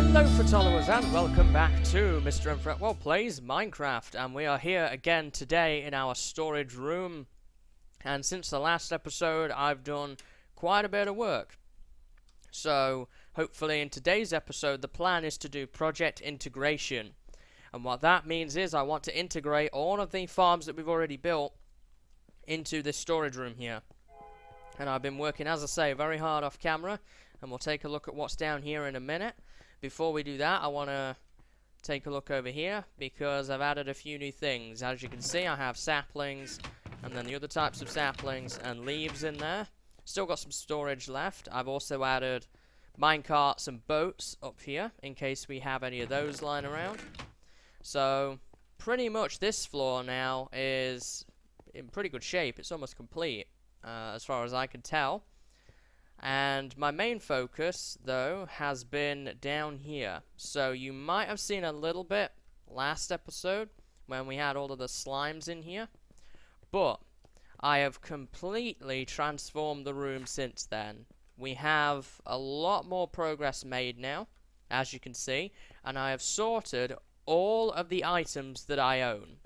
Hello Fretwellers and welcome back to MrMFretwell Plays Minecraft, and we are here again today in our storage room. And since the last episode I've done quite a bit of work, so hopefully in today's episode the plan is to do project integration. And what that means is I want to integrate all of the farms that we've already built into this storage room here. And I've been working, as I say, very hard off camera, and we'll take a look at what's down here in a minute. Before we do that, I want to take a look over here because I've added a few new things. As you can see, I have saplings and then the other types of saplings and leaves in there. Still got some storage left. I've also added minecarts and boats up here in case we have any of those lying around. So pretty much this floor now is in pretty good shape. It's almost complete as far as I can tell. And my main focus, though, has been down here. So you might have seen a little bit last episode when we had all of the slimes in here. But I have completely transformed the room since then. We have a lot more progress made now, as you can see. And I have sorted all of the items that I own.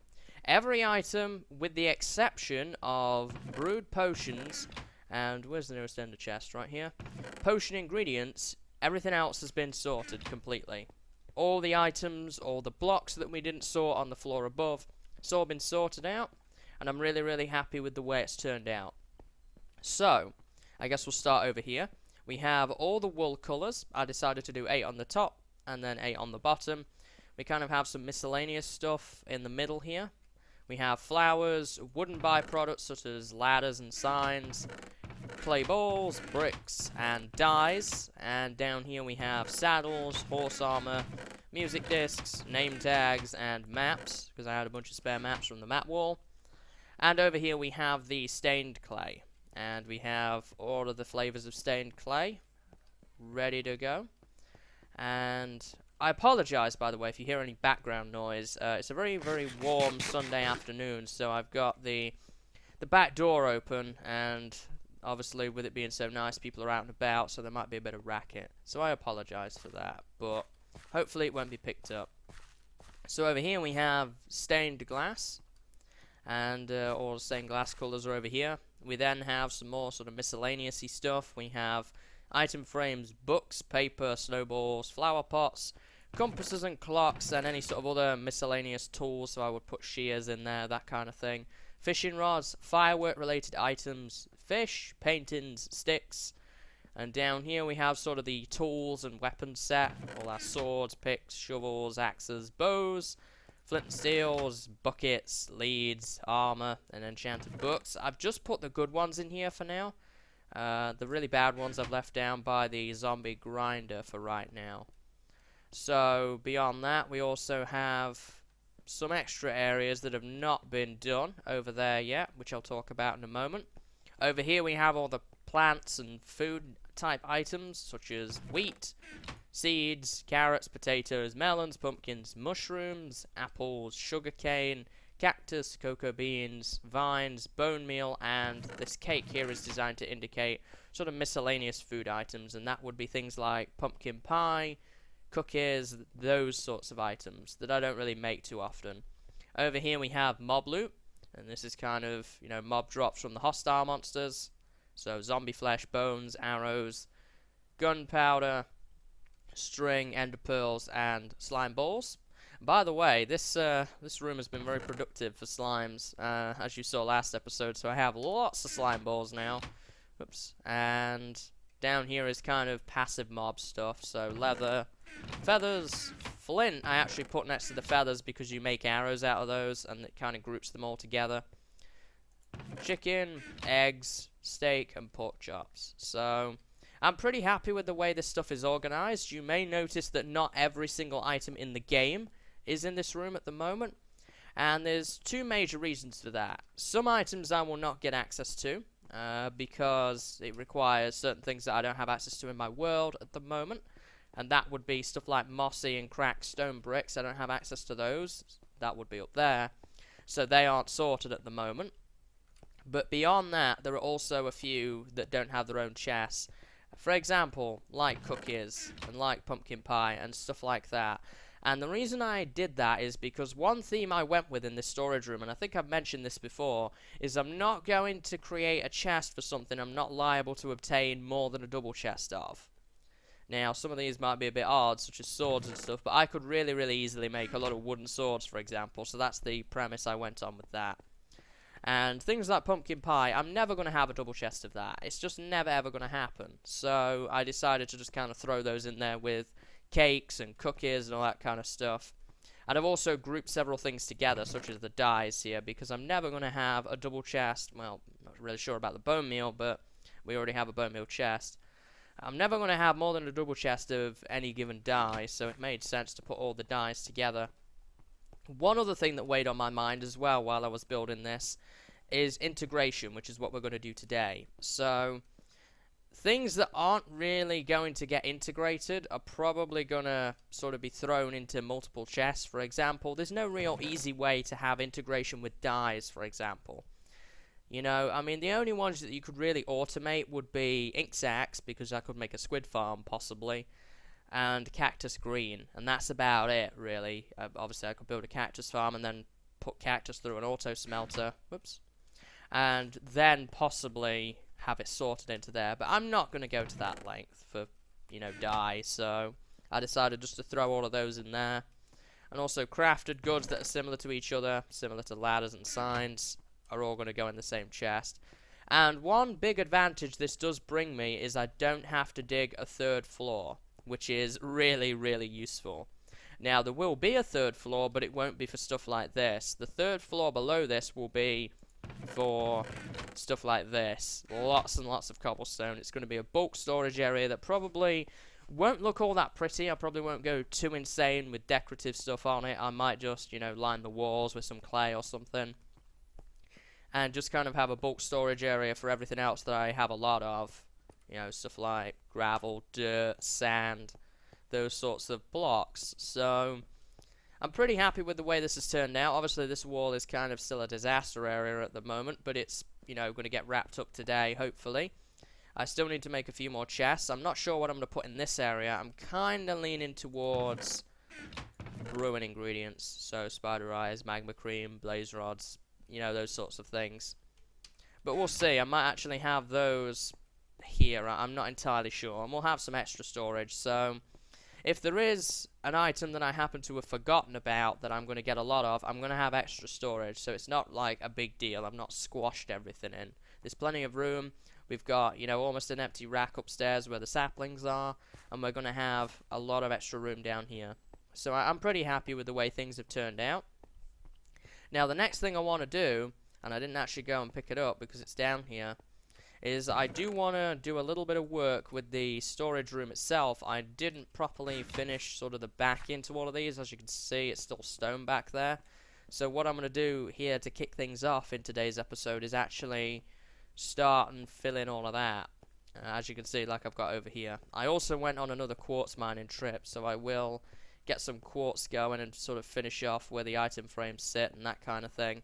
Every item, with the exception of brewed potions. And where's the nearest ender chest? Right here. Potion ingredients. Everything else has been sorted completely. All the items, all the blocks that we didn't sort on the floor above, it's all been sorted out. And I'm really, really happy with the way it's turned out. So, I guess we'll start over here. We have all the wool colours. I decided to do 8 on the top and then 8 on the bottom. We kind of have some miscellaneous stuff in the middle here. We have flowers, wooden byproducts such as ladders and signs, clay balls, bricks, and dyes. And down here we have saddles, horse armor, music discs, name tags, and maps, because I had a bunch of spare maps from the map wall. And over here we have the stained clay. And we have all of the flavors of stained clay ready to go. And I apologize, by the way, if you hear any background noise. It's a very, very warm Sunday afternoon, so I've got the back door open, and obviously with it being so nice, people are out and about, so there might be a bit of racket. So I apologize for that, but hopefully it won't be picked up. So over here we have stained glass, and all the stained glass colors are over here. We then have some more sort of miscellaneous-y stuff. We have item frames, books, paper, snowballs, flower pots, compasses and clocks, and any sort of other miscellaneous tools, so I would put shears in there, that kind of thing. Fishing rods, firework related items, fish, paintings, sticks, and down here we have sort of the tools and weapons set, all our swords, picks, shovels, axes, bows, flint and steels, buckets, leads, armor, and enchanted books. I've just put the good ones in here for now. The really bad ones I've left down by the zombie grinder for right now. So beyond that, we also have some extra areas that have not been done over there yet, which I'll talk about in a moment. Over here we have all the plants and food type items, such as wheat, seeds, carrots, potatoes, melons, pumpkins, mushrooms, apples, sugarcane, cactus, cocoa beans, vines, bone meal, and this cake here is designed to indicate sort of miscellaneous food items, and that would be things like pumpkin pie, cookies, those sorts of items that I don't really make too often. Over here we have mob loot, and this is kind of, you know, mob drops from the hostile monsters. So zombie flesh, bones, arrows, gunpowder, string, ender pearls, and slime balls. By the way, this room has been very productive for slimes, as you saw last episode, so I have lots of slime balls now. Oops. And down here is kind of passive mob stuff, so leather, feathers, flint I actually put next to the feathers because you make arrows out of those, and it kind of groups them all together. Chicken, eggs, steak, and pork chops. So I'm pretty happy with the way this stuff is organized. You may notice that not every single item in the game is in this room at the moment, and there's two major reasons for that. Some items I will not get access to because it requires certain things that I don't have access to in my world at the moment, and that would be stuff like mossy and cracked stone bricks. I don't have access to those. That would be up there, so they aren't sorted at the moment. But beyond that, there are also a few that don't have their own chests, For example, like cookies and like pumpkin pie and stuff like that. And the reason I did that is because one theme I went with in this storage room, and I think I've mentioned this before, is I'm not going to create a chest for something I'm not liable to obtain more than a double chest of. Now, some of these might be a bit odd, such as swords and stuff, but I could really, really easily make a lot of wooden swords, for example, so that's the premise I went on with that. And things like pumpkin pie, I'm never going to have a double chest of that. It's just never, ever going to happen. So I decided to just kind of throw those in there with cakes and cookies and all that kind of stuff. And I've also grouped several things together, such as the dyes here, because I'm never going to have a double chest. Well, I'm not really sure about the bone meal, but we already have a bone meal chest. I'm never going to have more than a double chest of any given dye, so it made sense to put all the dyes together. One other thing that weighed on my mind as well while I was building this is integration, which is what we're going to do today. So, things that aren't really going to get integrated are probably going to sort of be thrown into multiple chests. For example, there's no real easy way to have integration with dyes, for example. You know, I mean, the only ones that you could really automate would be ink sacks, because I could make a squid farm, possibly, and cactus green, and that's about it, really. Obviously, I could build a cactus farm and then put cactus through an auto smelter, whoops, and then possibly have it sorted into there, but I'm not going to go to that length for, you know, dye, so I decided just to throw all of those in there. And also crafted goods that are similar to each other, similar to ladders and signs, are all going to go in the same chest. And one big advantage this does bring me is I don't have to dig a third floor, which is really, really useful. Now, there will be a third floor, but it won't be for stuff like this. The third floor below this will be for stuff like this. Lots and lots of cobblestone. It's going to be a bulk storage area that probably won't look all that pretty. I probably won't go too insane with decorative stuff on it. I might just, you know, line the walls with some clay or something, and just kind of have a bulk storage area for everything else that I have a lot of. You know, stuff like gravel, dirt, sand, those sorts of blocks. So, I'm pretty happy with the way this has turned out. Obviously, this wall is kind of still a disaster area at the moment, but it's, you know, going to get wrapped up today, hopefully. I still need to make a few more chests. I'm not sure what I'm going to put in this area. I'm kind of leaning towards brewing ingredients. So, spider eyes, magma cream, blaze rods, you know, those sorts of things. But we'll see. I might actually have those here. I'm not entirely sure. And we'll have some extra storage. So, if there is an item that I happen to have forgotten about that I'm going to get a lot of, I'm going to have extra storage. So, it's not like a big deal. I've not squashed everything in. There's plenty of room. We've got, you know, almost an empty rack upstairs where the saplings are. And we're going to have a lot of extra room down here. So, I'm pretty happy with the way things have turned out. Now, the next thing I want to do, and I didn't actually go and pick it up because it's down here, is I do want to do a little bit of work with the storage room itself. I didn't properly finish sort of the back into all of these. As you can see, it's still stone back there. So what I'm going to do here to kick things off in today's episode is actually start and fill in all of that. As you can see, like I've got over here. I also went on another quartz mining trip, so I will get some quartz going and sort of finish off where the item frames sit and that kind of thing.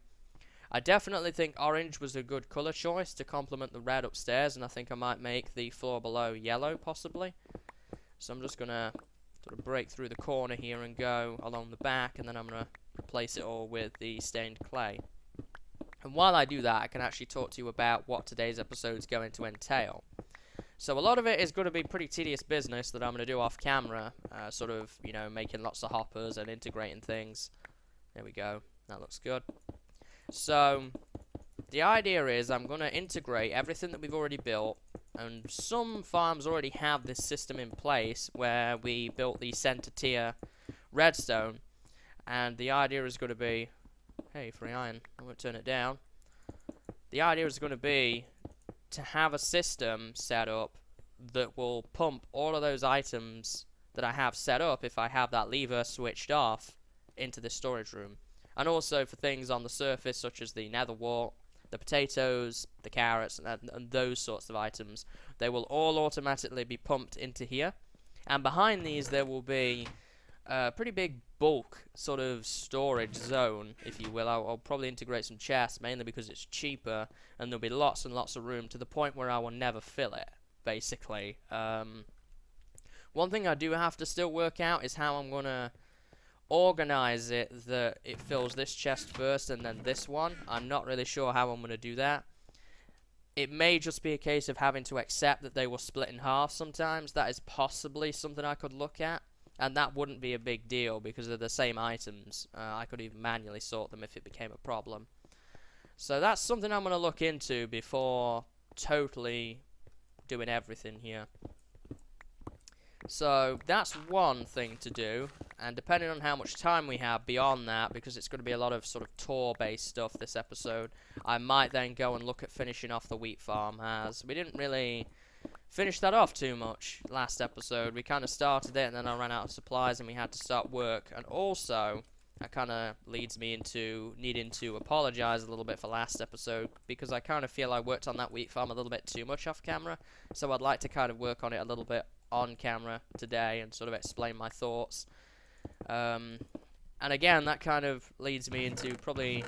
I definitely think orange was a good colour choice to complement the red upstairs, and I think I might make the floor below yellow, possibly. So I'm just going to sort of break through the corner here and go along the back, and then I'm going to replace it all with the stained clay. And while I do that, I can actually talk to you about what today's episode is going to entail. So a lot of it is going to be pretty tedious business that I'm going to do off camera, sort of, you know, making lots of hoppers and integrating things. There we go. That looks good. So the idea is I'm going to integrate everything that we've already built, and some farms already have this system in place where we built the center tier redstone, and the idea is going to be, hey, free iron, I won't turn it down. The idea is going to be to have a system set up that will pump all of those items that I have set up if I have that lever switched off into the storage room. And also for things on the surface such as the nether wart, the potatoes, the carrots, and those sorts of items, they will all automatically be pumped into here. And behind these there will be a pretty big bulk sort of storage zone, if you will. I'll probably integrate some chests, mainly because it's cheaper, and there'll be lots and lots of room to the point where I will never fill it. basically. One thing I do have to still work out is how I'm gonna organize it that it fills this chest first and then this one. I'm not really sure how I'm gonna do that. It may just be a case of having to accept that they will split in half sometimes. That is possibly something I could look at, and that wouldn't be a big deal because they're the same items. I could even manually sort them if it became a problem. So that's something I'm going to look into before totally doing everything here. So that's one thing to do, and depending on how much time we have beyond that, because it's going to be a lot of sort of tour-based stuff this episode, I might then go and look at finishing off the wheat farm, as we didn't really finish that off too much last episode. We kind of started it, and then I ran out of supplies, and we had to start work, and also that kind of leads me into needing to apologize a little bit for last episode, because I kind of feel I worked on that wheat farm a little bit too much off camera, so I'd like to kind of work on it a little bit on camera today and sort of explain my thoughts. And again, that kind of leads me into probably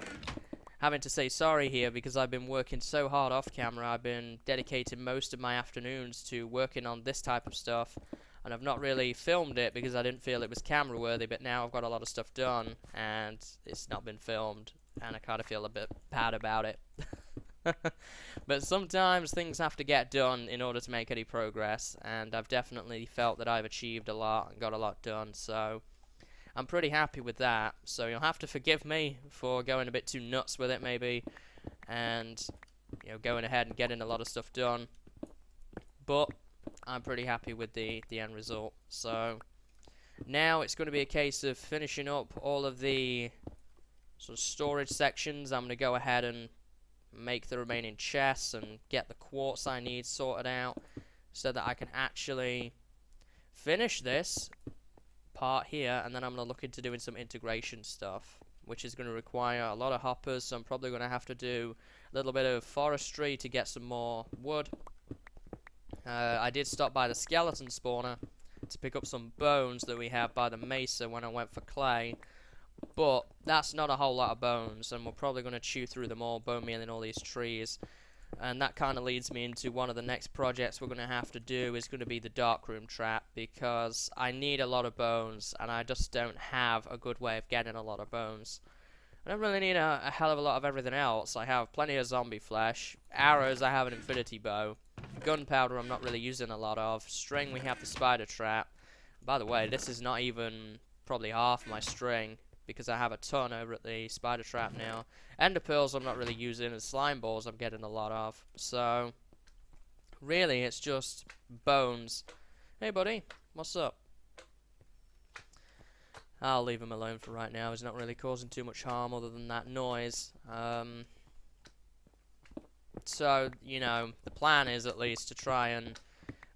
having to say sorry here, because I've been working so hard off camera. I've been dedicating most of my afternoons to working on this type of stuff, and I've not really filmed it because I didn't feel it was camera worthy, but now I've got a lot of stuff done and it's not been filmed, and I kind of feel a bit bad about it. But sometimes things have to get done in order to make any progress, and I've definitely felt that I've achieved a lot and got a lot done, so I'm pretty happy with that. So you'll have to forgive me for going a bit too nuts with it maybe, and going ahead and getting a lot of stuff done, but I'm pretty happy with the end result. So now it's going to be a case of finishing up all of the sort of storage sections. I'm going to go ahead and make the remaining chests and get the quartz I need sorted out so that I can actually finish this part here, and then I'm going to look into doing some integration stuff, which is going to require a lot of hoppers, so I'm probably going to have to do a little bit of forestry to get some more wood. I did stop by the skeleton spawner to pick up some bones that we have by the mesa when I went for clay, but that's not a whole lot of bones, and we're probably going to chew through them all, bone mealing all these trees. And that kind of leads me into one of the next projects we're going to have to do is going to be the darkroom trap, because I need a lot of bones, and I just don't have a good way of getting a lot of bones. I don't really need a hell of a lot of everything else. I have plenty of zombie flesh, arrows, I have an infinity bow, gunpowder I'm not really using a lot of, string we have the spider trap. By the way, this is not even probably half my string, because I have a ton over at the spider trap now. Ender pearls I'm not really using, and slime balls I'm getting a lot of. So really it's just bones. Hey buddy, what's up? I'll leave him alone for right now. He's not really causing too much harm other than that noise. So, the plan is at least to try and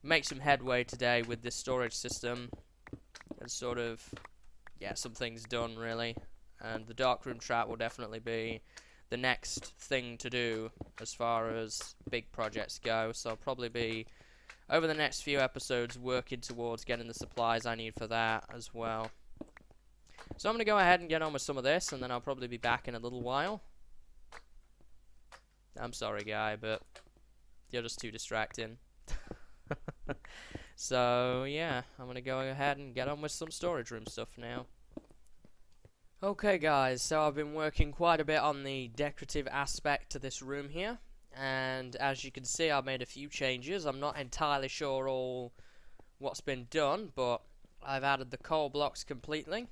make some headway today with this storage system and sort of get some things done, really. And the darkroom trap will definitely be the next thing to do as far as big projects go. So I'll probably be, over the next few episodes, working towards getting the supplies I need for that as well. So I'm going to go ahead and get on with some of this, and then I'll probably be back in a little while. I'm sorry, guy, but you're just too distracting. So, yeah, I'm going to go ahead and get on with some storage room stuff now. Okay, guys, so I've been working quite a bit on the decorative aspect to this room here. And as you can see, I've made a few changes. I'm not entirely sure all what's been done, but I've added the coal blocks completely.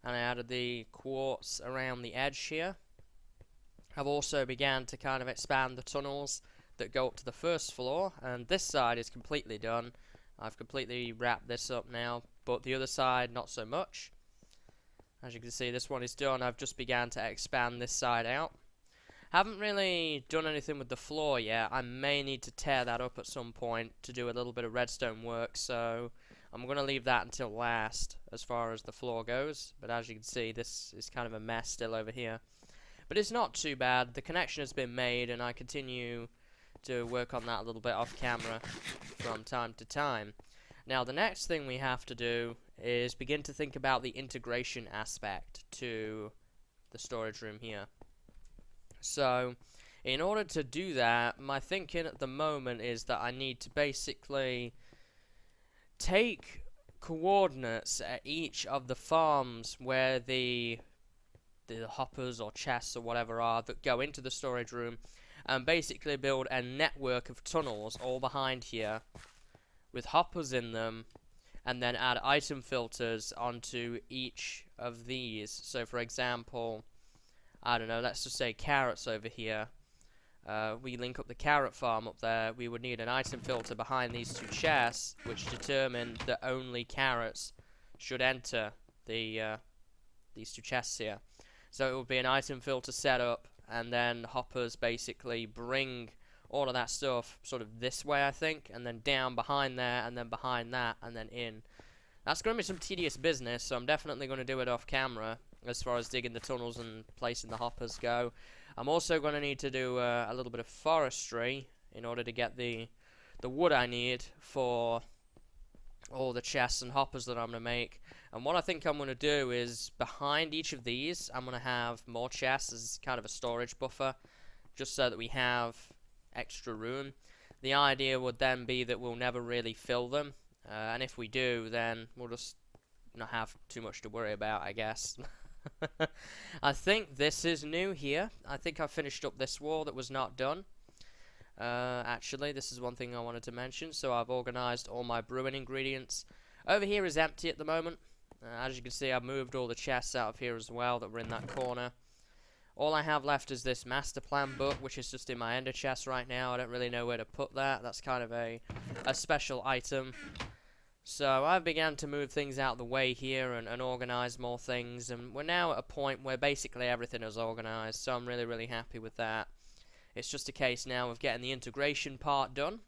And I added the quartz around the edge here. I've also began to kind of expand the tunnels that go up to the first floor, and this side is completely done. I've completely wrapped this up now, but the other side not so much. As you can see, this one is done. I've just began to expand this side out. Haven't really done anything with the floor yet. I may need to tear that up at some point to do a little bit of redstone work, so I'm going to leave that until last as far as the floor goes. But as you can see, this is kind of a mess still over here. But it's not too bad. The connection has been made, and I continue to work on that a little bit off camera from time to time. Now, the next thing we have to do is begin to think about the integration aspect to the storage room here. So, In order to do that, my thinking at the moment is that I need to basically take coordinates at each of the farms where the hoppers or chests or whatever are that go into the storage room, and basically build a network of tunnels all behind here with hoppers in them, and then add item filters onto each of these. So for example, I don't know, let's just say carrots over here. We link up the carrot farm up there. We would need an item filter behind these two chests, which determine that only carrots should enter the these two chests here. So it would be an item filter setup, and then hoppers basically bring all of that stuff sort of this way, I think, and then down behind there, and then behind that, and then in. That's going to be some tedious business, so I'm definitely going to do it off camera as far as digging the tunnels and placing the hoppers go. I'm also going to need to do a little bit of forestry in order to get the wood I need for all the chests and hoppers that I'm going to make. And what I think I'm going to do is, behind each of these, I'm going to have more chests as kind of a storage buffer, just so that we have extra room. The idea would then be that we'll never really fill them, and if we do, then we'll just not have too much to worry about, I guess. I think this is new here. I think I finished up this wall that was not done. Actually, this is one thing I wanted to mention. So I've organized all my brewing ingredients. Over here is empty at the moment. As you can see, I've moved all the chests out of here as well that were in that corner. All I have left is this master plan book, which is just in my ender chest right now. I don't really know where to put that. That's kind of a special item. So I began to move things out of the way here and organize more things, and we're now at a point where basically everything is organized, so I'm really happy with that. It's just a case now of getting the integration part done,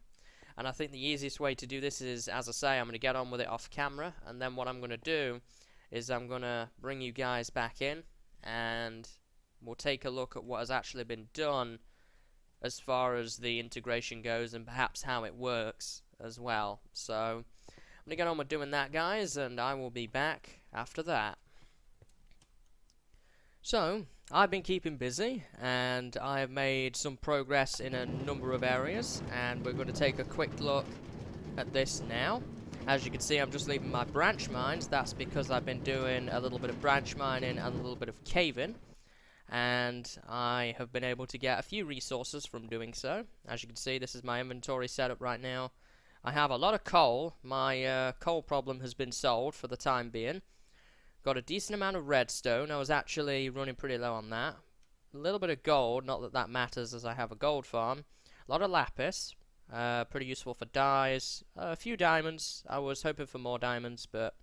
and I think the easiest way to do this is, as I say, I'm going to get on with it off camera, and then what I'm going to do is I'm going to bring you guys back in, and we'll take a look at what has actually been done as far as the integration goes, and perhaps how it works as well. So I'm going to get on with doing that, guys, and I will be back after that. So, I've been keeping busy, and I have made some progress in a number of areas, and we're going to take a quick look at this now. As you can see, I'm just leaving my branch mines. That's because I've been doing a little bit of branch mining and a little bit of caving, and I have been able to get a few resources from doing so. As you can see, this is my inventory setup right now. I have a lot of coal. My coal problem has been solved for the time being. Got a decent amount of redstone. I was actually running pretty low on that. A little bit of gold, not that that matters as I have a gold farm. A lot of lapis, pretty useful for dyes. A few diamonds. I was hoping for more diamonds, but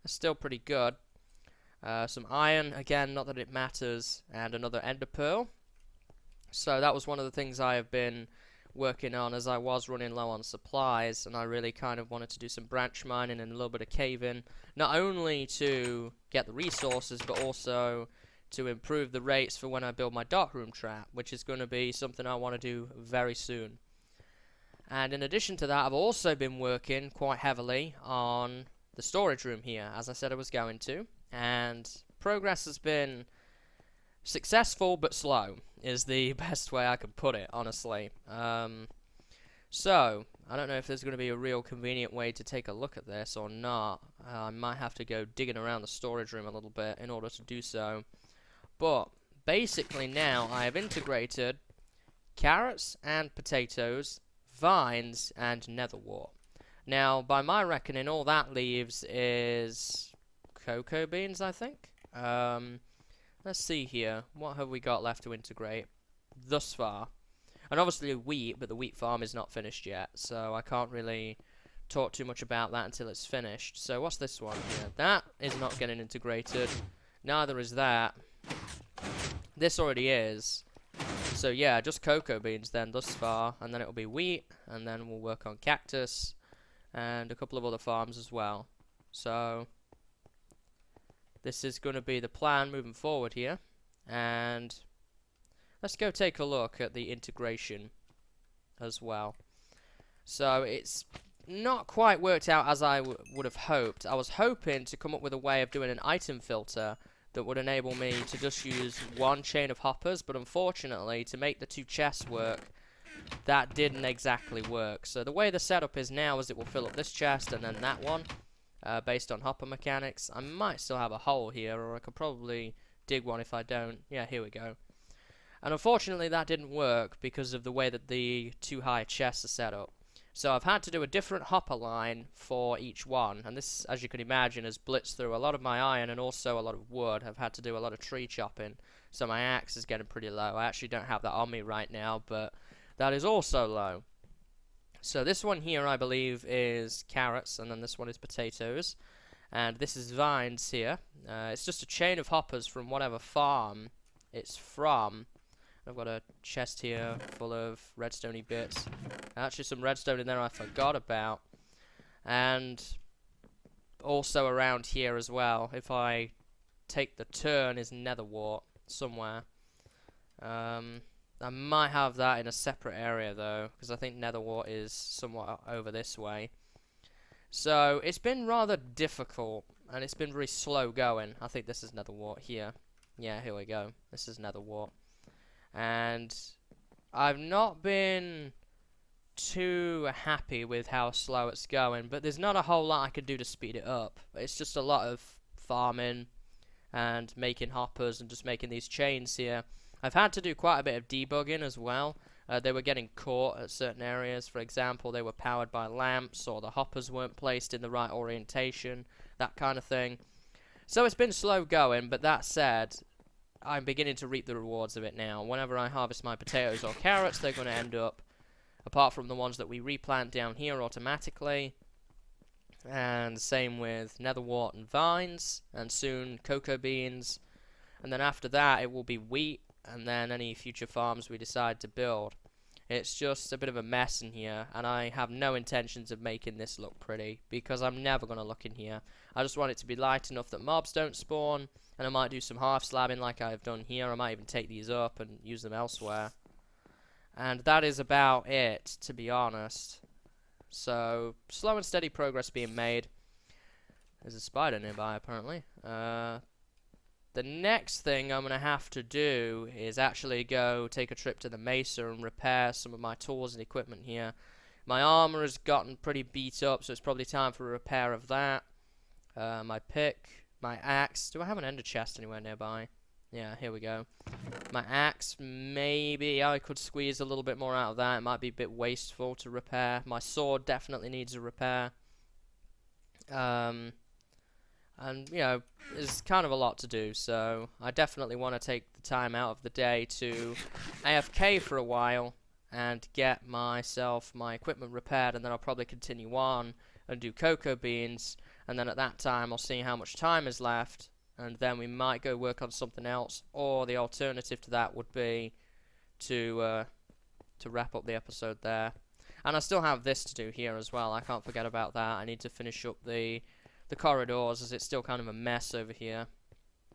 that's still pretty good. Some iron, again, not that it matters, and another ender pearl. So that was one of the things I have been working on, as I was running low on supplies, and I really kind of wanted to do some branch mining and a little bit of caving, not only to get the resources, but also to improve the rates for when I build my darkroom trap, which is going to be something I want to do very soon. And in addition to that, I've also been working quite heavily on the storage room here, as I said I was going to, and progress has been successful but slow, is the best way I can put it, honestly. So, I don't know if there's going to be a real convenient way to take a look at this or not. I might have to go digging around the storage room a little bit in order to do so. But, basically now, I have integrated carrots and potatoes, vines, and nether wart. Now, by my reckoning, all that leaves is cocoa beans, I think. Let's see here. What have we got left to integrate thus far? And obviously wheat, but the wheat farm is not finished yet, so I can't really talk too much about that until it's finished. So what's this one here? That is not getting integrated. Neither is that. This already is. So yeah, just cocoa beans then thus far, and then it'll be wheat, and then we'll work on cactus and a couple of other farms as well. So this is going to be the plan moving forward here, and let's go take a look at the integration as well. So it's not quite worked out as I would have hoped. I was hoping to come up with a way of doing an item filter that would enable me to just use one chain of hoppers, but unfortunately, to make the 2 chests work, that didn't exactly work. So the way the setup is now is it will fill up this chest and then that one, based on hopper mechanics. I might still have a hole here, or I could probably dig one if I don't. Yeah, here we go. And unfortunately that didn't work because of the way that the 2 high chests are set up. So I've had to do a different hopper line for each one, and this, as you can imagine, has blitzed through a lot of my iron and also a lot of wood. I've had to do a lot of tree chopping, so my axe is getting pretty low. I actually don't have that on me right now, but that is also low. So this one here, I believe, is carrots, and then this one is potatoes, and this is vines here. It's just a chain of hoppers from whatever farm it's from. I've got a chest here full of redstone-y bits. Actually, some redstone in there I forgot about. And also around here as well, if I take the turn, is nether wart somewhere. I might have that in a separate area though, because I think nether wart is somewhat over this way. So it's been rather difficult, and it's been very slow going. I think this is nether wart here. Yeah, here we go. This is nether wart. And I've not been too happy with how slow it's going, but there's not a whole lot I could do to speed it up. It's just a lot of farming and making hoppers and just making these chains here. I've had to do quite a bit of debugging as well. They were getting caught at certain areas. For example, they were powered by lamps, or the hoppers weren't placed in the right orientation, that kind of thing. So it's been slow going, but that said, I'm beginning to reap the rewards of it now. Whenever I harvest my potatoes or carrots, they're going to end up, apart from the ones that we replant down here automatically, and same with nether wart and vines, and soon cocoa beans, and then after that it will be wheat, and then any future farms we decide to build. It's just a bit of a mess in here, and I have no intentions of making this look pretty, because I'm never going to look in here. I just want it to be light enough that mobs don't spawn, and I might do some half slabbing like I've done here. I might even take these up and use them elsewhere. And that is about it, to be honest. So, slow and steady progress being made. There's a spider nearby, apparently. The next thing I'm going to have to do is actually go take a trip to the mesa and repair some of my tools and equipment here. My armor has gotten pretty beat up, so it's probably time for a repair of that. My pick, my axe. Do I have an ender chest anywhere nearby? Yeah, here we go. My axe, maybe I could squeeze a little bit more out of that. It might be a bit wasteful to repair. My sword definitely needs a repair. And, you know, there's kind of a lot to do, so I definitely want to take the time out of the day to AFK for a while and get myself my equipment repaired, and then I'll probably continue on and do cocoa beans, and then at that time I'll see how much time is left, and then we might go work on something else, or the alternative to that would be to wrap up the episode there. And I still have this to do here as well. I can't forget about that. I need to finish up the corridors, as it's still kind of a mess over here.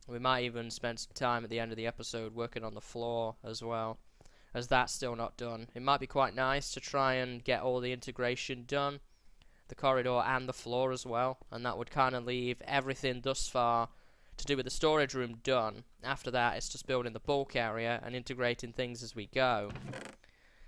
We might even spend some time at the end of the episode working on the floor as well, as that's still not done. It might be quite nice to try and get all the integration done, the corridor and the floor as well, and that would kind of leave everything thus far to do with the storage room done. After that, it's just building the bulk area and integrating things as we go.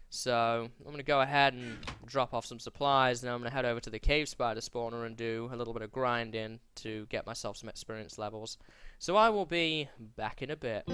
So I'm going to go ahead and drop off some supplies, and I'm going to head over to the cave spider spawner and do a little bit of grinding to get myself some experience levels. So I will be back in a bit.